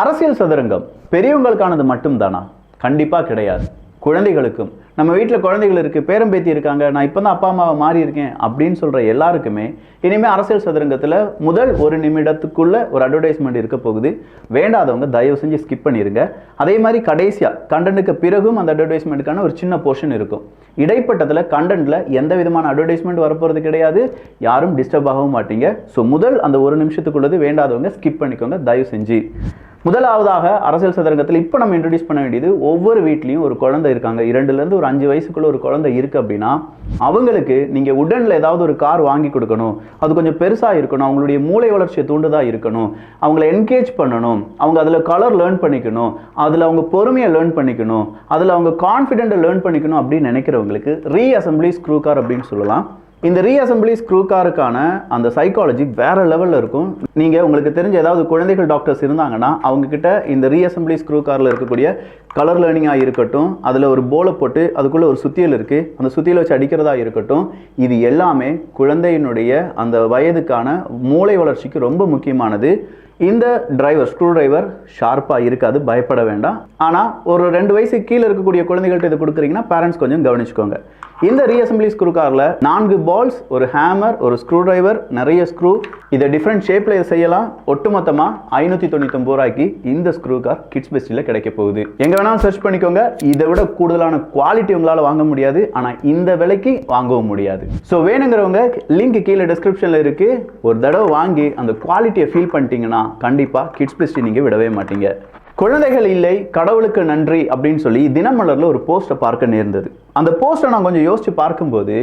அரசியல் சதுரங்கம் பெரியவங்களுக்கானது மட்டும்தானா? கண்டிப்பா கிடையாது. குழந்தைகளுக்கும், நம்ம வீட்டில் குழந்தைகள் இருக்கு, பேரம்பேத்தி இருக்காங்க, நான் இப்போ தான் அப்பா அம்மாவை மாறி இருக்கேன் அப்படின்னு சொல்ற எல்லாருக்குமே இனிமே அரசியல் சதுரங்கத்தில் முதல் 1 நிமிடத்துக்குள்ள ஒரு அட்வர்டைஸ்மெண்ட் இருக்க போகுது. வேண்டாதவங்க தயவு செஞ்சு ஸ்கிப் பண்ணிருங்க. அதே மாதிரி கடைசியா கண்டென்ட்டுக்கு பிறகும் அந்த அட்வர்டைஸ்மெண்ட்டுக்கான ஒரு சின்ன போர்ஷன் இருக்கும். இடைப்பட்டத்தில் கண்டென்ட்ல எந்த விதமான அட்வர்டைஸ்மெண்ட் வரப்போறது கிடையாது, யாரும் டிஸ்டர்ப் ஆகவும் மாட்டீங்க. ஸோ முதல் அந்த 1 நிமிஷத்துக்குள்ளது வேண்டாதவங்க ஸ்கிப் பண்ணிக்கோங்க தயவு செஞ்சு. முதலாவதாக அரசியல் சதுரங்கத்தில் இப்போ நம்ம இன்ட்ரடியூஸ் பண்ண வேண்டியது, ஒவ்வொரு வீட்லையும் ஒரு குழந்தை இருக்காங்க, 2லேருந்து ஒரு 5 வயசுக்குள்ள ஒரு குழந்தை இருக்கு அப்படின்னா அவங்களுக்கு நீங்கள் உடனில் ஏதாவது ஒரு கார் வாங்கி கொடுக்கணும். அது கொஞ்சம் பெருசாக இருக்கணும், அவங்களுடைய மூளை வளர்ச்சியை தூண்டுதாக இருக்கணும், அவங்கள என்கேஜ் பண்ணணும், அவங்க அதில் கலர் லேர்ன் பண்ணிக்கணும், அதில் அவங்க பொறுமையை லேர்ன் பண்ணிக்கணும், அதில் அவங்க கான்ஃபிடென்ட்டை லேர்ன் பண்ணிக்கணும் அப்படின்னு நினைக்கிறவங்களுக்கு ரீஅசம்பிளி ஸ்க்ரூ கார் அப்படின்னு சொல்லலாம். இந்த ரீஅசம்பிளி ஸ்க்ரூ காருக்கான அந்த சைக்காலஜி வேற லெவலில் இருக்கும். நீங்கள் உங்களுக்கு தெரிஞ்ச ஏதாவது குழந்தைகள் டாக்டர்ஸ் இருந்தாங்கன்னா அவங்கக்கிட்ட இந்த ரீஅசம்பிளி ஸ்க்ரூ காரில் இருக்கக்கூடிய கலர் லேர்னிங்காக இருக்கட்டும், அதில் ஒரு போலை போட்டு அதுக்குள்ளே ஒரு சுத்தியல் இருக்குது, அந்த சுத்தியலை வச்சு அடிக்கிறதா இருக்கட்டும், இது எல்லாமே குழந்தையினுடைய அந்த வயதுக்கான மூளை வளர்ச்சிக்கு ரொம்ப முக்கியமானது. இந்த டிரைவர் ஸ்க்ரூ டிரைவர் ஷார்ப்பாக இருக்காது, பயப்பட வேண்டாம். ஆனால் ஒரு 2 வயசுக்கு கீழே இருக்கக்கூடிய குழந்தைகள்கிட்ட இதை கொடுக்குறீங்கன்னா பேரண்ட்ஸ் கொஞ்சம் கவனிச்சுக்கோங்க. இந்த ரீஅசம்பிளி ஸ்க்ரூ காரில் 4 பால்ஸ், ஒரு ஹேமர், ஒரு ஸ்க்ரூ டிரைவர், நிறைய ஸ்க்ரூ, இதை டிஃப்ரெண்ட் ஷேப்பில் இதை செய்யலாம். ஒட்டுமொத்தமாக 599 ரூபாய்க்கு இந்த ஸ்க்ரூ கார் கிட்ஸ் பெஸ்ட்டில் கிடைக்க போகுது. எங்கே வேணாலும் சர்ச் பண்ணிக்கோங்க. இதை விட கூடுதலான குவாலிட்டி உங்களால் வாங்க முடியாது, ஆனால் இந்த விலைக்கு வாங்கவும் முடியாது. ஸோ வேணுங்கிறவங்க லிங்க் கீழே டிஸ்கிரிப்ஷனில் இருக்குது. ஒரு தடவை வாங்கி அந்த குவாலிட்டியை ஃபீல் பண்ணிட்டீங்கன்னா கண்டிப்பாக கிட்ஸ் பெஸ்ட்டி நீங்கள் விடவே மாட்டீங்க. குழந்தைகள் இல்லை கடவுளுக்கு நன்றி அப்படின்னு சொல்லி தினமலரில் ஒரு போஸ்ட்டை பார்க்க நேர்ந்தது. அந்த போஸ்ட்டை நான் கொஞ்சம் யோசித்து பார்க்கும்போது,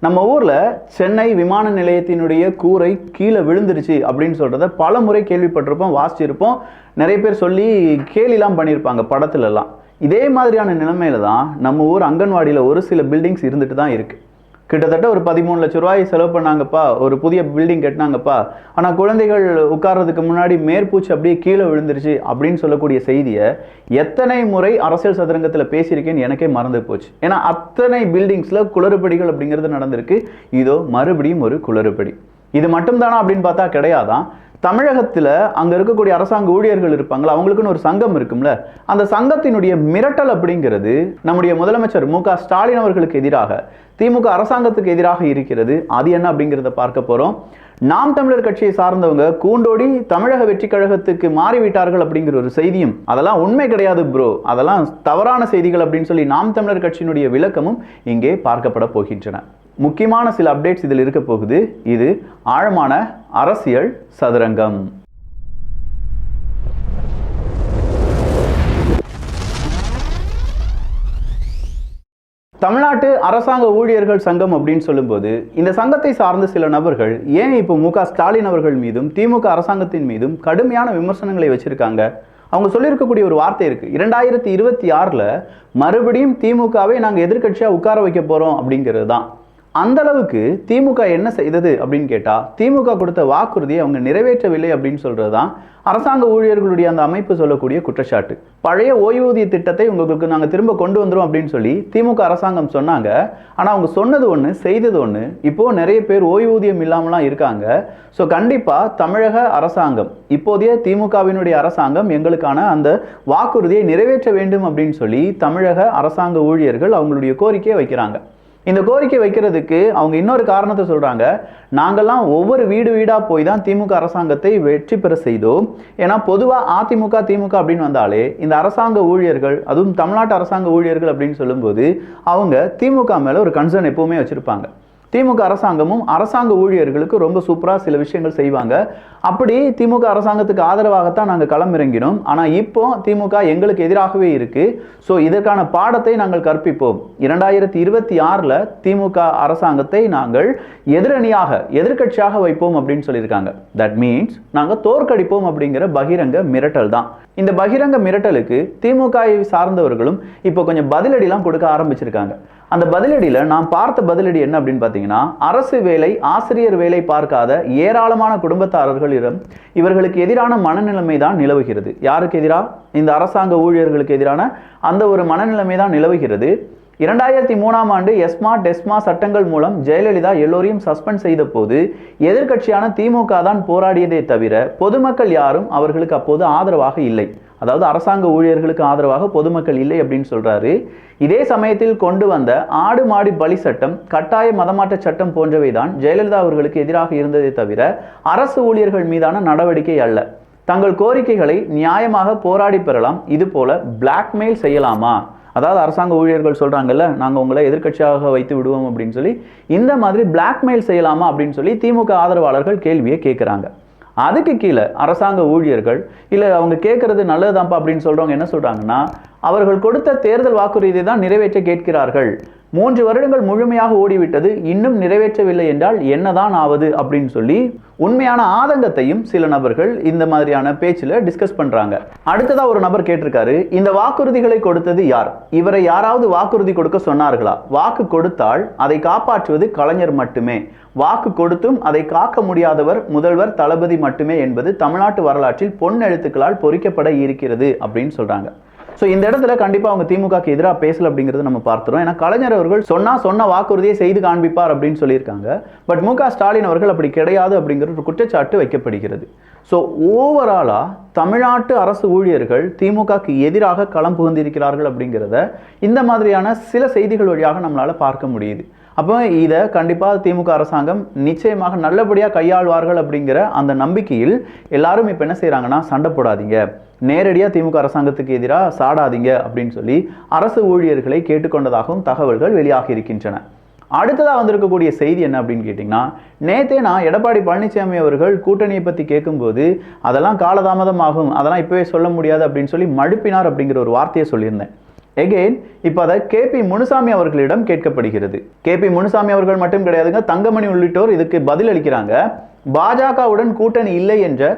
நம்ம ஊரில் சென்னை விமான நிலையத்தினுடைய கூரை கீழே விழுந்துருச்சு அப்படின்னு சொல்கிறத பல முறை கேள்விப்பட்டிருப்போம், வாசிச்சிருப்போம், நிறைய பேர் சொல்லி கேலிலாம் பண்ணியிருப்பாங்க படத்துலலாம். இதே மாதிரியான நிலைமையில தான் நம்ம ஊர் அங்கன்வாடியில் ஒரு சில பில்டிங்ஸ் இருந்துட்டு தான் இருக்குது. கிட்டத்தட்ட ஒரு 13 லட்சம் ரூபாய் செலவு பண்ணாங்கப்பா, ஒரு புதிய பில்டிங் கட்டினாங்கப்பா, ஆனால் குழந்தைகள் உட்கார்றதுக்கு முன்னாடி மேற்பூச்சி அப்படியே கீழே விழுந்துருச்சு அப்படின்னு சொல்லக்கூடிய செய்தியை எத்தனை முறை அரசியல் சதுரங்கத்தில் பேசியிருக்கேன்னு எனக்கே மறந்து போச்சு. ஏன்னா அத்தனை பில்டிங்ஸில் குளறுபடிகள் அப்படிங்கிறது நடந்திருக்கு. இதோ மறுபடியும் ஒரு குளறுபடி. இது மட்டும்தானா அப்படின்னு பார்த்தா கிடையாதான். தமிழகத்தில் அங்கே இருக்கக்கூடிய அரசாங்க ஊழியர்கள் இருப்பாங்களா, அவங்களுக்குன்னு ஒரு சங்கம் இருக்கும்ல, அந்த சங்கத்தினுடைய மிரட்டல் அப்படிங்கிறது நம்முடைய முதலமைச்சர் மு.க. ஸ்டாலின் அவர்களுக்கு எதிராக, திமுக அரசாங்கத்துக்கு எதிராக இருக்கிறது. அது என்ன அப்படிங்கிறத பார்க்க போகிறோம். நாம் தமிழர் கட்சியை சார்ந்தவங்க கூண்டோடி தமிழக வெற்றி கழகத்துக்கு மாறிவிட்டார்கள் அப்படிங்கிற ஒரு செய்தியும், அதெல்லாம் உண்மை கிடையாது ப்ரோ, அதெல்லாம் தவறான செய்திகள் அப்படின்னு சொல்லி நாம் தமிழர் கட்சியினுடைய விளக்கமும் இங்கே பார்க்கப்பட போகின்றன. முக்கியமான சில அப்டேட்ஸ் இதில் இருக்க போகுது. இது ஆழமான அரசியல் சதுரங்கம். தமிழ்நாட்டு அரசாங்க ஊழியர்கள் சங்கம் அப்படின்னு சொல்லும்போது, இந்த சங்கத்தை சார்ந்த சில நபர்கள் ஏன் இப்போ மு.க. ஸ்டாலின் அவர்கள் மீதும் திமுக அரசாங்கத்தின் மீதும் கடுமையான விமர்சனங்களை வச்சிருக்காங்க? அவங்க சொல்லியிருக்கக்கூடிய ஒரு வார்த்தை இருக்கு, 2026ல் மறுபடியும் திமுகவை நாங்கள் எதிர்கட்சியாக உட்கார வைக்க போறோம் அப்படிங்கிறது தான். அந்த அளவுக்கு திமுக என்ன செய்தது அப்படின்னு கேட்டா, திமுக கொடுத்த வாக்குறுதியை அவங்க நிறைவேற்றவில்லை அப்படின்னு சொல்றது தான் அரசாங்க ஊழியர்களுடைய அந்த அமைப்பு சொல்லக்கூடிய குற்றச்சாட்டு. பழைய ஓய்வூதிய திட்டத்தை உங்களுக்கு நாங்கள் திரும்ப கொண்டு வந்துடும் அப்படின்னு சொல்லி திமுக அரசாங்கம் சொன்னாங்க. ஆனால் அவங்க சொன்னது ஒன்று, செய்தது ஒன்று. இப்போ நிறைய பேர் ஓய்வூதியம் இல்லாமலாம் இருக்காங்க. ஸோ கண்டிப்பாக தமிழக அரசாங்கம், இப்போதைய திமுகவினுடைய அரசாங்கம் எங்களுக்கான அந்த வாக்குறுதியை நிறைவேற்ற வேண்டும் அப்படின்னு சொல்லி தமிழக அரசாங்க ஊழியர்கள் அவங்களுடைய கோரிக்கையை வைக்கிறாங்க. இந்த கோரிக்கை வைக்கிறதுக்கு அவங்க இன்னொரு காரணத்தை சொல்றாங்க, நாங்கள்லாம் ஒவ்வொரு வீடு வீடாக போய் தான் திமுக அரசாங்கத்தை வெற்றி பெற செய்தோம். ஏன்னா பொதுவாக அதிமுக திமுக அப்படின்னு வந்தாலே இந்த அரசாங்க ஊழியர்கள், அதுவும் தமிழ்நாட்டு அரசாங்க ஊழியர்கள் அப்படின்னு சொல்லும்போது அவங்க திமுக மேலே ஒரு கன்சர்ன் எப்பவுமே வச்சிருப்பாங்க. திமுக அரசாங்கமும் அரசாங்க ஊழியர்களுக்கு ரொம்ப சூப்பராக சில விஷயங்கள் செய்வாங்க. அப்படி திமுக அரசாங்கத்துக்கு ஆதரவாகத்தான் நாங்கள் களமிறங்கினோம். ஆனால் இப்போ திமுக எங்களுக்கு எதிராகவே இருக்கு. ஸோ இதற்கான பாடத்தை நாங்கள் கற்பிப்போம். 2026ல் திமுக அரசாங்கத்தை நாங்கள் எதிரணியாக, எதிர்கட்சியாக வைப்போம் அப்படின்னு சொல்லியிருக்காங்க. தட் மீன்ஸ் நாங்கள் தோற்கடிப்போம் அப்படிங்கிற பகிரங்க மிரட்டல் தான். இந்த பகிரங்க மிரட்டலுக்கு திமுகவை சார்ந்தவர்களும் இப்போ கொஞ்சம் பதிலடிலாம் கொடுக்க ஆரம்பிச்சிருக்காங்க. அந்த பதிலடியில் நான் பார்த்த பதிலடி என்ன அப்படின்னு பார்த்தீங்கன்னா, அரசு வேலை, ஆசிரியர் வேலை பார்க்காத ஏராளமான குடும்பத்தாரர்களிடம் இவர்களுக்கு எதிரான மனநிலைமை தான் நிலவுகிறது. யாருக்கு எதிராக? இந்த அரசாங்க ஊழியர்களுக்கு எதிரான அந்த ஒரு மனநிலைமை தான் நிலவுகிறது. 2003ஆம் ஆண்டு எஸ்மா டெஸ்மா சட்டங்கள் மூலம் ஜெயலலிதா எல்லோரையும் சஸ்பெண்ட் செய்த போது எதிர்க்கட்சியான திமுக தான் போராடியதே தவிர பொதுமக்கள் யாரும் அவர்களுக்கு அப்போது ஆதரவாக இல்லை. அதாவது அரசாங்க ஊழியர்களுக்கு ஆதரவாக பொதுமக்கள் இல்லை அப்படின்னு சொல்றாரு. இதே சமயத்தில் கொண்டு வந்த ஆடு மாடி பலி சட்டம், கட்டாய மதமாற்ற சட்டம் போன்றவை தான் ஜெயலலிதா அவர்களுக்கு எதிராக இருந்ததே தவிர அரசு ஊழியர்கள் மீதான நடவடிக்கை அல்ல. தங்கள் கோரிக்கைகளை நியாயமாக போராடி பெறலாம். இது போல பிளாக்மெயில் செய்யலாமா? அதாவது அரசாங்க ஊழியர்கள் சொல்றாங்கல்ல, நாங்க உங்களை எதிர்க்கட்சியாக வைத்து விடுவோம் அப்படின்னு சொல்லி, இந்த மாதிரி பிளாக்மெயில் செய்யலாமா அப்படின்னு சொல்லி திமுக ஆதரவாளர்கள் கேள்வியை கேட்கிறாங்க. அதுக்கு கீழே அரசாங்க ஊழியர்கள் இல்லை அவங்க கேட்கறது நல்லதுதான்ப்பா அப்படின்னு சொல்றவங்க என்ன சொல்றாங்கன்னா, அவர்கள் கொடுத்த தேர்தல் வாக்குறுதியை தான் நிறைவேற்ற கேட்கிறார்கள். 3 வருடங்கள் முழுமையாக ஓடிவிட்டது, இன்னும் நிறைவேற்றவில்லை என்றால் என்னதான் ஆவது அப்படின்னு சொல்லி உண்மையான ஆதங்கத்தையும் சில நபர்கள் இந்த மாதிரியான பேச்சில் டிஸ்கஸ் பண்றாங்க. அடுத்ததா ஒரு நபர் கேட்டிருக்காரு, இந்த வாக்குறுதிகளை கொடுத்தது யார்? இவரை யாராவது வாக்குறுதி கொடுக்க சொன்னார்களா? வாக்கு கொடுத்தால் அதை காப்பாற்றுவது கலைஞர் மட்டுமே. வாக்கு கொடுத்தும் அதை காக்க முடியாதவர் முதல்வர் தளபதி மட்டுமே என்பது தமிழ்நாட்டு வரலாற்றில் பொன் எழுத்துக்களால் பொறிக்கப்பட இருக்கிறது அப்படின்னு சொல்றாங்க. ஸோ இந்த இடத்துல கண்டிப்பாக அவங்க திமுகக்கு எதிராக பேசல அப்படிங்கிறது நம்ம பார்த்துறோம். ஏன்னா கலைஞர் அவர்கள் சொன்ன வாக்குறுதியை செய்து காண்பிப்பார் அப்படின்னு சொல்லியிருக்காங்க. பட் மு க ஸ்டாலின் அவர்கள் அப்படி கிடையாது அப்படிங்கிற ஒரு குற்றச்சாட்டு வைக்கப்படுகிறது. ஸோ ஓவராலாக தமிழ்நாட்டு அரசு ஊழியர்கள் திமுகக்கு எதிராக களம் புகுந்திருக்கிறார்கள் அப்படிங்கிறத இந்த மாதிரியான சில செய்திகள் வழியாக நம்மளால் பார்க்க முடியுது. அப்போ இதை கண்டிப்பாக திமுக அரசாங்கம் நிச்சயமாக நல்லபடியாக கையாள்வார்கள் அப்படிங்கிற அந்த நம்பிக்கையில் எல்லாரும் இப்போ என்ன செய்கிறாங்கன்னா, சண்டை போடாதீங்க, நேரடியாக திமுக அரசாங்கத்துக்கு எதிராக சாடாதீங்க அப்படின்னு சொல்லி அரசு ஊழியர்களை கேட்டுக்கொண்டதாகவும் தகவல்கள் வெளியாகி இருக்கின்றன. அடுத்ததாக வந்திருக்கக்கூடிய செய்தி என்ன அப்படின்னு கேட்டிங்கன்னா, நேற்றே நான் எடப்பாடி பழனிசாமி அவர்கள் கூட்டணியை பற்றி கேட்கும்போது அதெல்லாம் காலதாமதம் ஆகும், அதெல்லாம் இப்போவே சொல்ல முடியாது அப்படின்னு சொல்லி மழுப்பினார் அப்படிங்கிற ஒரு வார்த்தையை சொல்லியிருந்தேன். எகெயின் இப்போ அதை KP முனுசாமி அவர்களிடம் கேட்கப்படுகிறது. KP முனுசாமி அவர்கள் மட்டும் கிடையாதுங்க, தங்கமணி உள்ளிட்டோர் இதுக்கு பதில் அளிக்கிறாங்க. பாஜகவுடன் கூட்டணி இல்லை என்ற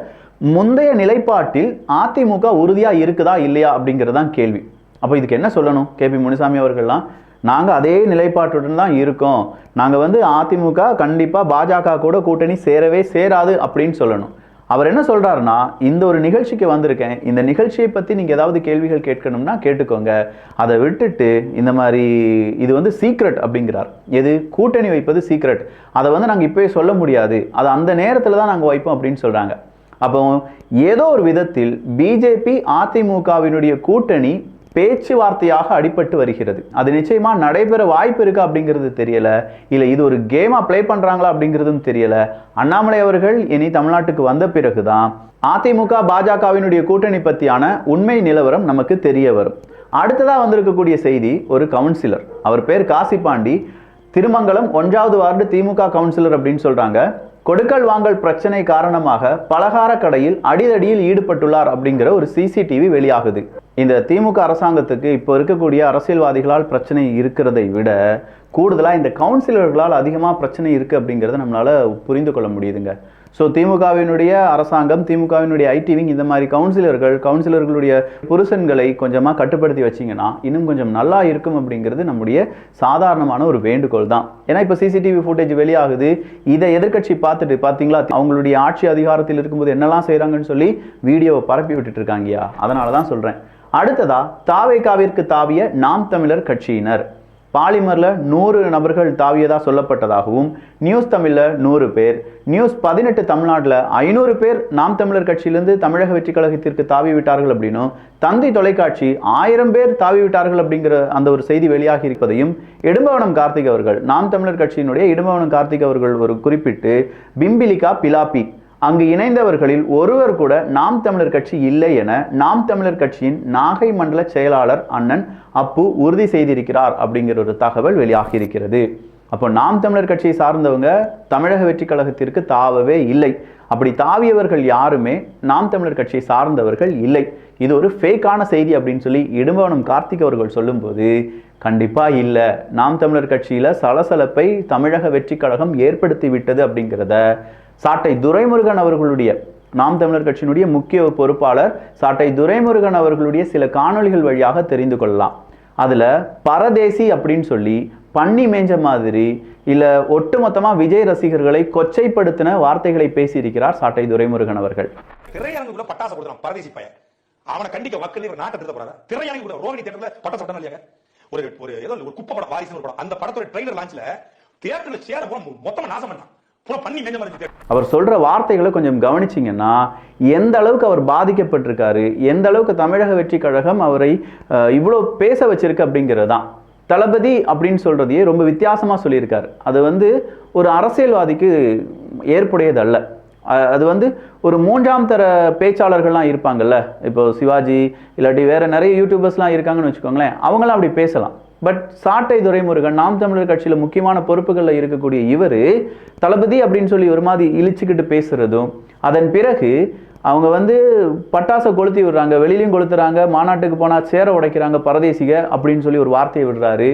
முந்தைய நிலைப்பாட்டில் அதிமுக உறுதியா இருக்குதா இல்லையா அப்படிங்கிறதான் கேள்வி. அப்போ இதுக்கு என்ன சொல்லணும்? KP முனுசாமி அவர்கள்லாம் நாங்கள் அதே நிலைப்பாட்டுடன் தான் இருக்கோம், நாங்கள் அதிமுக கண்டிப்பாக பாஜக கூட கூட்டணி சேரவே சேராது அப்படின்னு சொல்லணும். அவர் என்ன சொல்றாருன்னா, இந்த ஒரு நிகழ்ச்சிக்கு வந்திருக்கேன், இந்த நிகழ்ச்சியை பற்றி நீங்கள் ஏதாவது கேள்விகள் கேட்கணும்னா கேட்டுக்கோங்க, அதை விட்டுட்டு இந்த மாதிரி இது சீக்ரெட் அப்படிங்கிறார். எது? கூட்டணி வைப்பது சீக்ரெட், அதை நாங்கள் இப்போவே சொல்ல முடியாது, அதை அந்த நேரத்தில் தான் நாங்கள் வைப்போம் அப்படின்னு சொல்கிறாங்க. அப்போ ஏதோ ஒரு விதத்தில் பிஜேபி அதிமுகவினுடைய கூட்டணி பேச்சுவார்த்தையாக அடிபட்டு வருகிறது. அது நிச்சயமா நடைபெற வாய்ப்பு இருக்கா அப்படிங்கிறது தெரியல, இல்லை இது ஒரு கேமா பிளே பண்றாங்களா அப்படிங்கிறதும் தெரியல. அண்ணாமலை அவர்கள் இனி தமிழ்நாட்டுக்கு வந்த பிறகுதான் அதிமுக பாஜகவினுடைய கூட்டணி பற்றியான உண்மை நிலவரம் நமக்கு தெரிய வரும். அடுத்ததா வந்திருக்கக்கூடிய செய்தி, ஒரு கவுன்சிலர், அவர் பேர் காசிபாண்டி, திருமங்கலம் 1வது வார்டு திமுக கவுன்சிலர் அப்படின்னு சொல்றாங்க. கொடுக்கல் வாங்கல் பிரச்சனை காரணமாக பலகார கடையில் அடிதடியில் ஈடுபட்டுள்ளார் அப்படிங்கிற ஒரு CCTV வெளியாகுது. இந்த திமுக அரசாங்கத்துக்கு இப்போ இருக்கக்கூடிய அரசியல்வாதிகளால் பிரச்சனை இருக்கிறதை விட கூடுதலாக இந்த கவுன்சிலர்களால் அதிகமாக பிரச்சனை இருக்குது அப்படிங்கிறத நம்மளால் புரிந்து கொள்ள முடியுதுங்க. ஸோ திமுகவினுடைய அரசாங்கம், திமுகவினுடைய ஐடி விங் இந்த மாதிரி கவுன்சிலர்களுடைய புருஷன்களை கொஞ்சமாக கட்டுப்படுத்தி வச்சிங்கன்னா இன்னும் கொஞ்சம் நல்லா இருக்கும் அப்படிங்கிறது நம்முடைய சாதாரணமான ஒரு வேண்டுகோள் தான். ஏன்னா இப்போ CCTV ஃபுட்டேஜ் வெளியாகுது, இதை எதிர்க்கட்சி பார்த்துட்டு பார்த்தீங்களா அவங்களுடைய ஆட்சி அதிகாரத்தில் இருக்கும்போது என்னெல்லாம் செய்கிறாங்கன்னு சொல்லி வீடியோவை பரப்பி விட்டுட்டு இருக்காங்கயா, அதனால தான் சொல்கிறேன். அடுத்ததா தாவேகாவிற்கு தாவிய நாம் தமிழர் கட்சியினர். பாலிமர்ல 100 நபர்கள் தாவியதா சொல்லப்பட்டதாகவும், நியூஸ் தமிழ்ல 100 பேர், நியூஸ் 18 தமிழ்நாட்டில் 500 பேர் நாம் தமிழர் கட்சியிலிருந்து தமிழக வெற்றி கழகத்திற்கு தாவி விட்டார்கள் அப்படின்னும், தந்தி தொலைக்காட்சி 1000 பேர் தாவி விட்டார்கள் அப்படிங்கிற அந்த ஒரு செய்தி வெளியாகி இருப்பதையும் இடும்பவனம் கார்த்திக் அவர்கள், நாம் தமிழர் கட்சியினுடைய இடும்பவனம் கார்த்திக் அவர்கள் ஒரு குறிப்பிட்டு பிம்பிலிகா பிலாப்பி அங்கு இணைந்தவர்களில் ஒருவர் கூட நாம் தமிழர் கட்சி இல்லை என நாம் தமிழர் கட்சியின் நாகை மண்டல செயலாளர் அண்ணன் அப்பு உறுதி செய்திருக்கிறார் அப்படிங்கிற ஒரு தகவல் வெளியாகி இருக்கிறது. அப்போ நாம் தமிழர் கட்சியை சார்ந்தவங்க தமிழக வெற்றி கழகத்திற்கு தாவவே இல்லை. அப்படி தாவியவர்கள் யாருமே நாம் தமிழர் கட்சியை சார்ந்தவர்கள் இல்லை. இது ஒரு ஃபேக்கான செய்தி அப்படின்னு சொல்லி இடும்பவனம் கார்த்திக் அவர்கள் சொல்லும்போது கண்டிப்பா இல்லை, நாம் தமிழர் கட்சியில சலசலப்பை தமிழக வெற்றி கழகம் ஏற்படுத்தி விட்டது அப்படிங்கிறத சாட்டை துரைமுருகன் அவர்களுடைய, நாம் தமிழர் கட்சியினுடைய முக்கிய பொறுப்பாளர் சாட்டை துரைமுருகன் அவர்களுடைய சில காணொளிகள் வழியாக தெரிந்து கொள்ளலாம். அதுல பரதேசி அப்படின்னு சொல்லி பண்ணி மேஞ்ச மாதிரி இல்ல ஒட்டுமொத்தமா விஜய் ரசிகர்களை கொச்சைப்படுத்தின வார்த்தைகளை பேசியிருக்கிறார் சாட்டை துரைமுருகன் அவர்கள். திரையரங்குக்குள்ள பட்டாசு கொடுக்குறான் பரதேசி பையன், அவனை கண்டிக்க மக்கள் நாட்டை திருத்த போறாங்க. திரையரங்கு கூட ரோகிணி தேட்டர்ல பட்டாசு விட்டாங்க இல்லையா? ஒரு ஒரு ஏதோ ஒரு குப்பை படம் வாரிசு ஒரு படம், அந்த படத்தோட ட்ரெய்லர் லான்ச்ல தியேட்டர்ல சேர போற மொத்தமா நாசம் பண்ணான். அவர் சொல்ற வார்த்தைகளை கொஞ்சம் கவனிச்சிங்கன்னா எந்த அளவுக்கு அவர் பாதிக்கப்பட்டிருக்காரு, எந்த அளவுக்கு தமிழக வெற்றி கழகம் அவரை இவ்வளோ பேச வச்சிருக்கு அப்படிங்கிறதான். தளபதி அப்படின்னு சொல்றதையே ரொம்ப வித்தியாசமா சொல்லியிருக்காரு. அது ஒரு அரசியல்வாதிக்கு ஏற்புடையதல்ல. அது ஒரு மூன்றாம் தர பேச்சாளர்கள்லாம் இருப்பாங்கல்ல, இப்போ சிவாஜி இல்லாட்டி வேற நிறைய யூடியூபர்ஸ்லாம் இருக்காங்கன்னு வச்சுக்கோங்களேன், அவங்களாம் அப்படி பேசலாம். பட் சாட்டை துரைமுருகன் நாம் தமிழர் கட்சியில் முக்கியமான பொறுப்புகளில் இருக்கக்கூடிய இவர் தளபதி அப்படின்னு சொல்லி ஒரு மாதிரி இழிச்சுக்கிட்டு பேசுறதும், அதன் பிறகு அவங்க பட்டாசை கொளுத்தி விடுறாங்க, வெளியிலையும் கொளுத்துறாங்க, மாநாட்டுக்கு போனால் சேர உடைக்கிறாங்க பரதேசிக அப்படின்னு சொல்லி ஒரு வார்த்தையை விடுறாரு.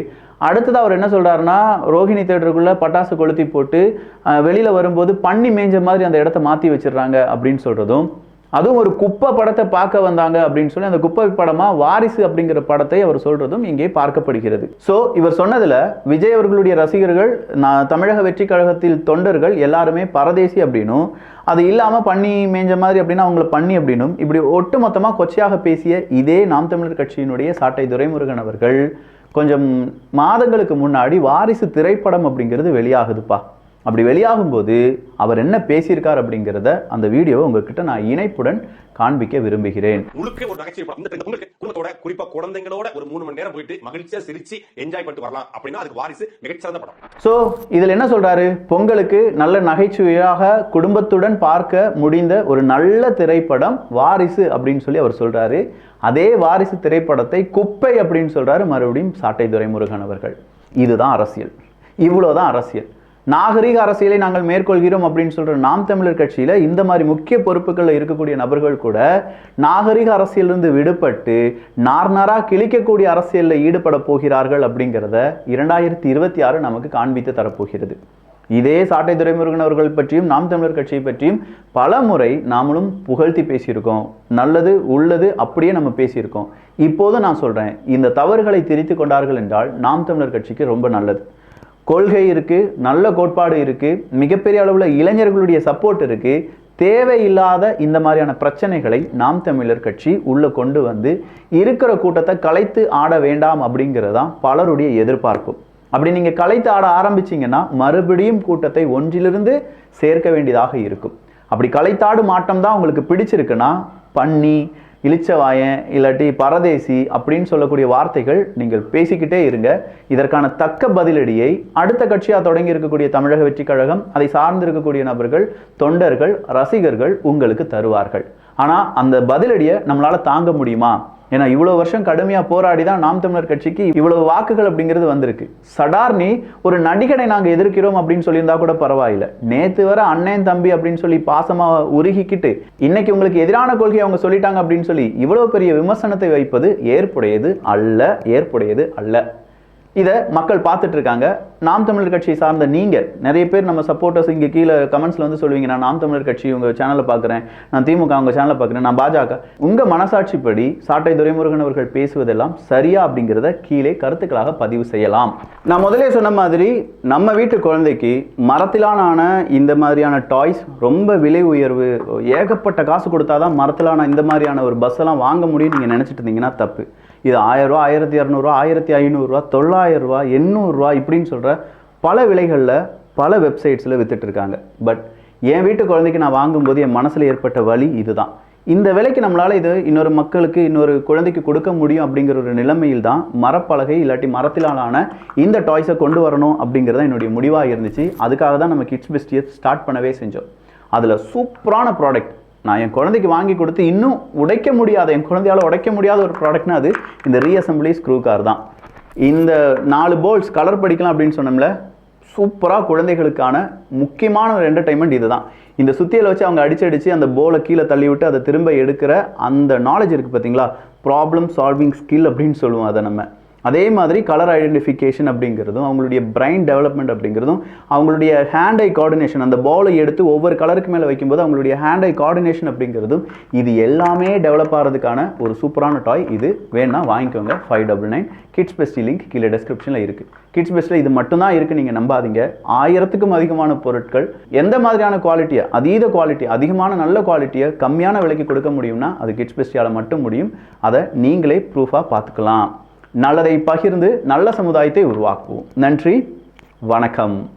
அடுத்தது அவர் என்ன சொல்றாருன்னா, ரோஹிணி தேட்டருக்குள்ள பட்டாசு கொளுத்தி போட்டு வெளியில வரும்போது பண்ணி மேய்ஞ்ச மாதிரி அந்த இடத்த மாற்றி வச்சிடுறாங்க அப்படின்னு சொல்றதும், அதுவும் ஒரு குப்பை படத்தை பார்க்க வந்தாங்க அப்படின்னு சொல்லி அந்த குப்பை படமா வாரிசு அப்படிங்கிற படத்தை அவர் சொல்றதும் இங்கே பார்க்கப்படுகிறது. ஸோ இவர் சொன்னதுல விஜய் அவர்களுடைய ரசிகர்கள், தமிழக வெற்றி கழகத்தில் தொண்டர்கள் எல்லாருமே பரதேசி அப்படின்னும், அது இல்லாம பண்ணி மேய்ஞ்ச மாதிரி அப்படின்னா அவங்கள பண்ணி அப்படின்னும் இப்படி ஒட்டுமொத்தமா கொச்சையாக பேசிய இதே நாம் தமிழர் கட்சியினுடைய சாட்டை துரைமுருகன் அவர்கள் கொஞ்சம் மாதங்களுக்கு முன்னாடி வாரிசு திரைப்படம் அப்படிங்கிறது வெளியாகுதுப்பா. அப்படி வெளியாகும் போது அவர் என்ன பேசியிருக்கார் அப்படிங்கிறத அந்த வீடியோவை உங்ககிட்ட நான் இணைப்புடன் காண்பிக்க விரும்புகிறேன். குடும்பத்தோட குறிப்பா குழந்தைங்களோட ஒரு 3 மணி நேரம் போயிட்டு மகிழ்ச்சியா சிரிச்சு என்ஜாய் பண்ணிட்டு வரலாம் அப்படின்னா அதுக்கு வாரிசு மிகச்சிறந்த படம். சோ இதுல என்ன சொல்றாரு, பொங்கலுக்கு நல்ல நகைச்சுவையாக குடும்பத்துடன் பார்க்க முடிந்த ஒரு நல்ல திரைப்படம் வாரிசு அப்படின்னு சொல்லி அவர் சொல்றாரு. அதே வாரிசு திரைப்படத்தை குப்பை அப்படின்னு சொல்றாரு மறுபடியும் சாட்டை துரைமுருகன் அவர்கள். இதுதான் அரசியல், இவ்வளவுதான் அரசியல். நாகரிக அரசியலை நாங்கள் மேற்கொள்கிறோம் அப்படின்னு சொல்ற நாம் தமிழர் கட்சியில இந்த மாதிரி முக்கிய பொறுப்புகளில் இருக்கக்கூடிய நபர்கள் கூட நாகரிக அரசியலிருந்து விடுபட்டு நார்நாரா கிழிக்கக்கூடிய அரசியலில் ஈடுபட போகிறார்கள் அப்படிங்கிறத 2026 நமக்கு காண்பித்து தரப்போகிறது. இதே சாட்டை துரைமுருகன் அவர்கள் பற்றியும் நாம் தமிழர் கட்சியை பற்றியும் பல முறை நாமளும் புகழ்த்தி பேசியிருக்கோம். நல்லது உள்ளது அப்படியே நம்ம பேசியிருக்கோம். இப்போது நான் சொல்றேன், இந்த தவறுகளை திரித்து கொண்டார்கள் என்றால் நாம் தமிழர் கட்சிக்கு ரொம்ப நல்லது. கொள்கை இருக்கு, நல்ல கோட்பாடு இருக்கு, மிகப்பெரிய அளவில் இளைஞர்களுடைய சப்போர்ட் இருக்கு. தேவையில்லாத இந்த மாதிரியான பிரச்சனைகளை நாம் தமிழர் கட்சி உள்ள கொண்டு இருக்கிற கூட்டத்தை கலைத்து ஆட வேண்டாம் அப்படிங்கிறதான் பலருடைய எதிர்பார்ப்பு. அப்படி நீங்க கலைத்து ஆட ஆரம்பிச்சீங்கன்னா மறுபடியும் கூட்டத்தை ஒன்றிலிருந்து சேர்க்க வேண்டியதாக இருக்கும். அப்படி கலைத்தாடு மாட்டம் தான் உங்களுக்கு பிடிச்சிருக்குன்னா பண்ணி இளிச்சவாயன் இல்லாட்டி பரதேசி அப்படின்னு சொல்லக்கூடிய வார்த்தைகள் நீங்கள் பேசிக்கிட்டே இருங்க. இதற்கான தக்க பதிலடியை அடுத்த கட்சியாக தொடங்கி இருக்கக்கூடிய தமிழக வெற்றி கழகம், அதை சார்ந்து இருக்கக்கூடிய நபர்கள், தொண்டர்கள், ரசிகர்கள் உங்களுக்கு தருவார்கள். ஆனா அந்த பதிலடியை நம்மளால தாங்க முடியுமா? ஏன்னா இவ்வளவு வருஷம் கடுமையா போராடி தான் நாம் தமிழர் கட்சிக்கு இவ்வளவு வாக்குகள் அப்படிங்கிறது வந்திருக்கு. சடார்னி ஒரு நடிகனை நாங்க எதிர்க்கிறோம் அப்படின்னு சொல்லியிருந்தா கூட பரவாயில்ல, நேத்து வர அண்ணன் தம்பி அப்படின்னு சொல்லி பாசமா உருகிக்கிட்டு இன்னைக்கு உங்களுக்கு எதிரான கொள்கையை அவங்க சொல்லிட்டாங்க அப்படின்னு சொல்லி இவ்வளவு பெரிய விமர்சனத்தை வைப்பது ஏற்புடையது அல்ல. இதை மக்கள் பார்த்துட்டு இருக்காங்க. நாம் தமிழர் கட்சியை சார்ந்த நீங்க நிறைய பேர் நம்ம சப்போர்ட்டர்ஸ் இங்கே கீழே கமெண்ட்ஸ்ல சொல்லுவீங்க, நான் நாம் தமிழர் கட்சி உங்க சேனலை பார்க்குறேன், நான் திமுக உங்க சேனலை பார்க்குறேன், நான் பாஜக. உங்க மனசாட்சிப்படி சாட்டை துரைமுருகன் அவர்கள் பேசுவதெல்லாம் சரியா அப்படிங்கிறத கீழே கருத்துக்களாக பதிவு செய்யலாம். நான் முதலே சொன்ன மாதிரி நம்ம வீட்டு குழந்தைக்கு மரத்திலான இந்த மாதிரியான டாய்ஸ் ரொம்ப விலை உயர்வு, ஏகப்பட்ட காசு கொடுத்தாதான் மரத்திலான இந்த மாதிரியான ஒரு பஸ் எல்லாம் வாங்க முடியும் நீங்க நினைச்சிட்டு இருந்தீங்கன்னா தப்பு. இது 1000 ரூபா, 1200 ரூபா, 1500 ரூபா, 900 ரூபா, 800 ரூபா இப்படின்னு சொல்ற பல விலைகளில் பல வெப்சைட்ஸில் வித்துட்டு இருக்காங்க. பட் என் வீட்டு குழந்தைக்கு நான் வாங்கும்போது என் மனசில் ஏற்பட்ட வலி இதுதான். இந்த விலைக்கு நம்மளால இது இன்னொரு மக்களுக்கு, இன்னொரு குழந்தைக்கு கொடுக்க முடியும் அப்படிங்கிற ஒரு நிலைமையில் தான் மரப்பலகை இல்லாட்டி மரத்திலான இந்த டாய்ஸை கொண்டு வரணும் அப்படிங்கிறத என்னுடைய முடிவாக இருந்துச்சு. அதுக்காக தான் நம்ம கிட்ஸ் பெஸ்டியை ஸ்டார்ட் பண்ணவே செஞ்சோம். அதில் சூப்பரான ப்ராடக்ட் நான் என் குழந்தைக்கு வாங்கி கொடுத்து இன்னும் உடைக்க முடியாத, என் குழந்தையால் உடைக்க முடியாத ஒரு ப்ராடக்ட்னா அது இந்த ரீஅசம்பிளி ஸ்க்ரூ கார் தான். இந்த 4 போல்ட்ஸ் கலர் படிக்கலாம் அப்படின்னு சொன்னோம்ல, சூப்பராக குழந்தைகளுக்கான முக்கியமான ஒரு என்டர்டைன்மெண்ட் இதுதான். இந்த சுத்தியில் வச்சு அவங்க அடிச்சு அந்த போலை கீழே தள்ளி விட்டு அதை திரும்ப எடுக்கிற அந்த நாலேஜ் இருக்குது பார்த்தீங்களா, ப்ராப்ளம் சால்விங் ஸ்கில் அப்படின்னு சொல்லுவோம் அதை நம்ம. அதே மாதிரி கலர் ஐடென்டிஃபிகேஷன் அப்படிங்கிறதும், அவங்களுடைய பிரைன் டெவலப்மெண்ட் அப்படிங்கிறதும், அவங்களுடைய ஹேண்ட் ஐ கோஆர்டினேஷன், அந்த பாலை எடுத்து ஒவ்வொரு கலருக்கு மேலே வைக்கும்போது அவங்களுடைய ஹேண்ட் ஐ கோஆர்டினேஷன் அப்படிங்கிறதும், இது எல்லாமே டெவலப் ஆகிறதுக்கான ஒரு சூப்பரான டாய். இது வேணா வாங்கிக்கோங்க. 599 கிட்ஸ் பெஸ்டி லிங்க் கீழே டெஸ்கிரிப்ஷனில் இருக்குது. கிட்ஸ் பெஸ்ட்டில் இது மட்டும்தான் இருக்குது, நீங்கள் நம்பாதீங்க. 1000க்கும் அதிகமான பொருட்கள் எந்த மாதிரியான குவாலிட்டியை, அதீத குவாலிட்டி, அதிகமான நல்ல குவாலிட்டியை கம்மியான விலைக்கு கொடுக்க முடியும்னா அது கிட்ஸ் பெஸ்டியால் மட்டும் முடியும். அதை நீங்களே ப்ரூஃபாக பார்த்துக்கலாம். நல்லதை பகிர்ந்து நல்ல சமுதாயத்தை உருவாக்குவோம். நன்றி, வணக்கம்.